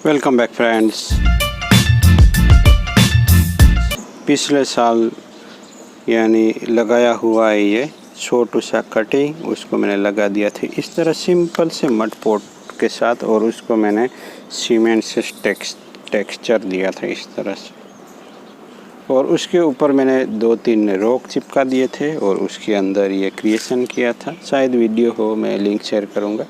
Welcome back friends. पिछले साल यानी लगाया हुआ है ये छोटू सा कटिंग, उसको मैंने लगा दिया था इस तरह सिंपल से मड पोट के साथ, और उसको मैंने सीमेंट से टेक्सचर दिया था इस तरह से, और उसके ऊपर मैंने 2-3 रॉक चिपका दिए थे और उसके अंदर ये क्रिएशन किया था। शायद वीडियो हो, मैं लिंक शेयर करूँगा।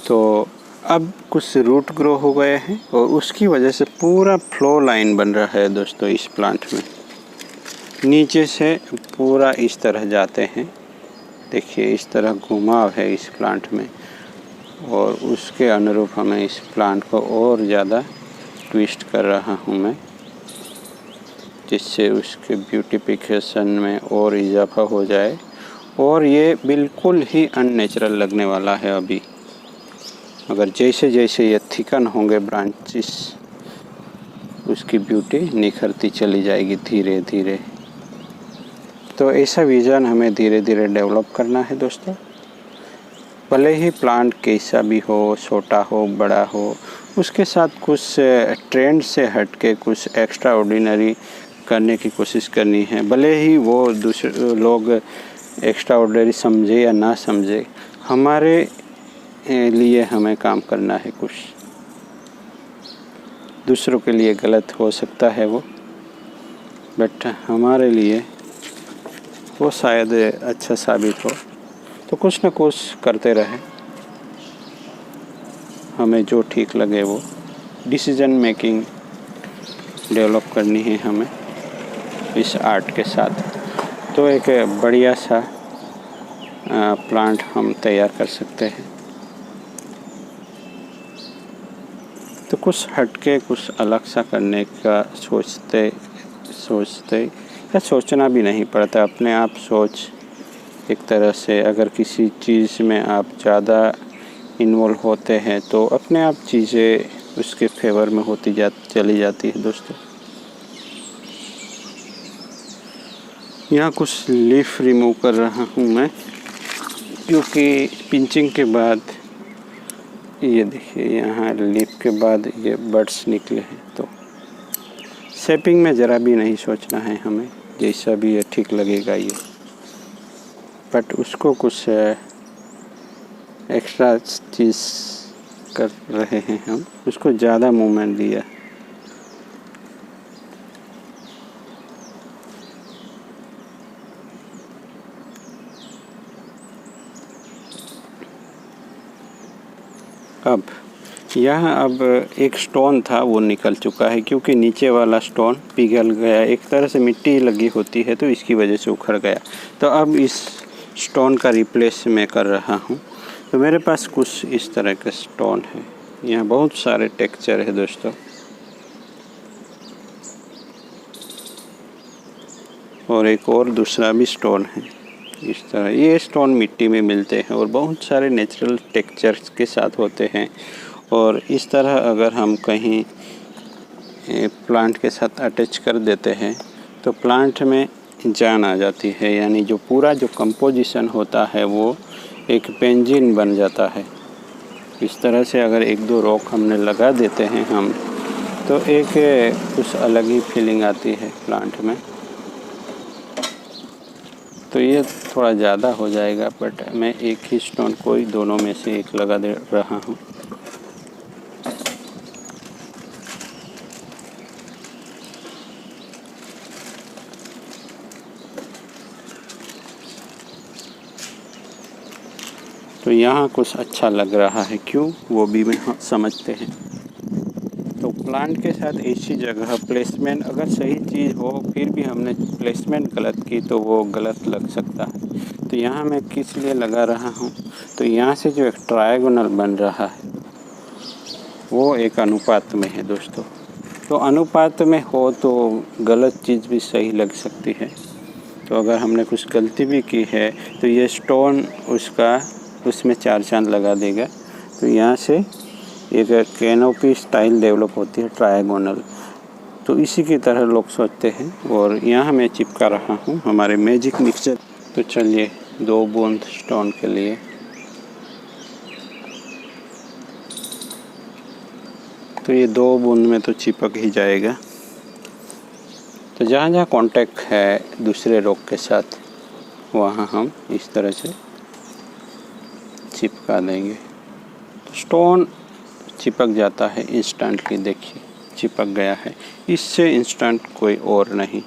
तो अब कुछ रूट ग्रो हो गए हैं और उसकी वजह से पूरा फ्लो लाइन बन रहा है दोस्तों। इस प्लांट में नीचे से पूरा इस तरह जाते हैं, देखिए इस तरह घुमाव है इस प्लांट में, और उसके अनुरूप हमें इस प्लांट को और ज़्यादा ट्विस्ट कर रहा हूँ मैं, जिससे उसके ब्यूटिफिकेशन में और इजाफा हो जाए। और ये बिल्कुल ही अननेचुरल लगने वाला है अभी, मगर जैसे जैसे ये थिकन होंगे ब्रांचेस, उसकी ब्यूटी निखरती चली जाएगी धीरे धीरे। तो ऐसा विज़न हमें धीरे धीरे डेवलप करना है दोस्तों। भले ही प्लांट कैसा भी हो, छोटा हो बड़ा हो, उसके साथ कुछ ट्रेंड से हट के कुछ एक्स्ट्रा ऑर्डिनरी करने की कोशिश करनी है। भले ही वो दूसरे लोग एक्स्ट्रा ऑर्डिनरी समझे या ना समझे, हमारे लिए हमें काम करना है। कुछ दूसरों के लिए गलत हो सकता है वो, बट हमारे लिए वो शायद अच्छा साबित हो। तो कुछ ना कुछ करते रहे, हमें जो ठीक लगे वो डिसीजन मेकिंग डेवलप करनी है हमें इस आर्ट के साथ। तो एक बढ़िया सा प्लांट हम तैयार कर सकते हैं। तो कुछ हटके, कुछ अलग सा करने का सोचते या सोचना भी नहीं पड़ता, अपने आप सोच एक तरह से। अगर किसी चीज़ में आप ज़्यादा इन्वॉल्व होते हैं तो अपने आप चीज़ें उसके फेवर में होती चली जाती है दोस्तों। यहाँ कुछ लीफ रिमूव कर रहा हूँ मैं, क्योंकि पिंचिंग के बाद ये देखिए यहाँ लीफ के बाद ये बड्स निकले हैं। तो शेपिंग में ज़रा भी नहीं सोचना है हमें, जैसा भी ये ठीक लगेगा ये, बट उसको कुछ एक्स्ट्रा चीज़ कर रहे हैं हम, उसको ज़्यादा मूवमेंट दिया। अब एक स्टोन था वो निकल चुका है, क्योंकि नीचे वाला स्टोन पिघल गया, एक तरह से मिट्टी लगी होती है तो इसकी वजह से उखड़ गया। तो अब इस स्टोन का रिप्लेस मैं कर रहा हूँ। तो मेरे पास कुछ इस तरह के स्टोन है, यहाँ बहुत सारे टेक्सचर है दोस्तों, और एक और दूसरा भी स्टोन है इस तरह। ये स्टोन मिट्टी में मिलते हैं और बहुत सारे नेचुरल टेक्सचर्स के साथ होते हैं। और इस तरह अगर हम कहीं प्लांट के साथ अटैच कर देते हैं तो प्लांट में जान आ जाती है, यानी जो पूरा जो कंपोजिशन होता है वो एक पेंजिन बन जाता है। इस तरह से अगर 1-2 रॉक हमने लगा देते हैं हम, तो एक कुछ अलग ही फीलिंग आती है प्लांट में। तो ये थोड़ा ज़्यादा हो जाएगा, बट मैं एक ही स्टोन कोई दोनों में से एक लगा दे रहा हूँ। तो यहाँ कुछ अच्छा लग रहा है, क्यों वो भी में समझते हैं। तो प्लांट के साथ ऐसी जगह प्लेसमेंट अगर सही चीज़ हो, फिर भी हमने प्लेसमेंट गलत की तो वो गलत लग सकता है। तो यहाँ मैं किस लिए लगा रहा हूँ, तो यहाँ से जो एक ट्रायगोनल बन रहा है वो एक अनुपात में है दोस्तों। तो अनुपात में हो तो गलत चीज़ भी सही लग सकती है। तो अगर हमने कुछ गलती भी की है तो ये स्टोन उसमें 4 चांद लगा देगा। तो यहाँ से एक कैनोपी स्टाइल डेवलप होती है ट्रायगोनल। तो इसी की तरह लोग सोचते हैं, और यहाँ मैं चिपका रहा हूँ हमारे मैजिक मिक्सचर। तो चलिए 2 बूंद स्टोन के लिए तो ये 2 बूंद में तो चिपक ही जाएगा। तो जहाँ जहाँ कांटेक्ट है दूसरे रॉक के साथ वहाँ हम इस तरह से चिपका देंगे। तो स्टोन चिपक जाता है इंस्टेंटली। देखिए चिपक गया है, इससे इंस्टेंट कोई और नहीं।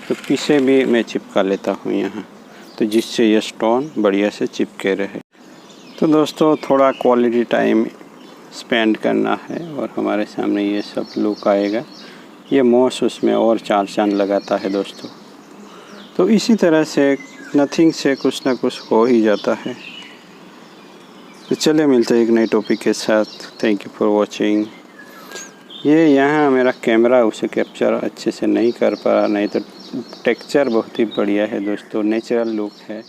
तो पीछे भी मैं चिपका लेता हूँ यहाँ, तो जिससे ये स्टोन बढ़िया से चिपके रहे। तो दोस्तों थोड़ा क्वालिटी टाइम स्पेंड करना है और हमारे सामने ये सब लुक आएगा। ये मॉस उसमें और 4 चांद लगाता है दोस्तों। तो इसी तरह से नथिंग से कुछ ना कुछ हो ही जाता है। तो चलिए मिलते हैं एक नए टॉपिक के साथ। Thank you for watching. ये यहाँ मेरा कैमरा उसे कैप्चर अच्छे से नहीं कर पा रहा, नहीं तो टेक्सचर बहुत ही बढ़िया है दोस्तों, नेचुरल लुक है।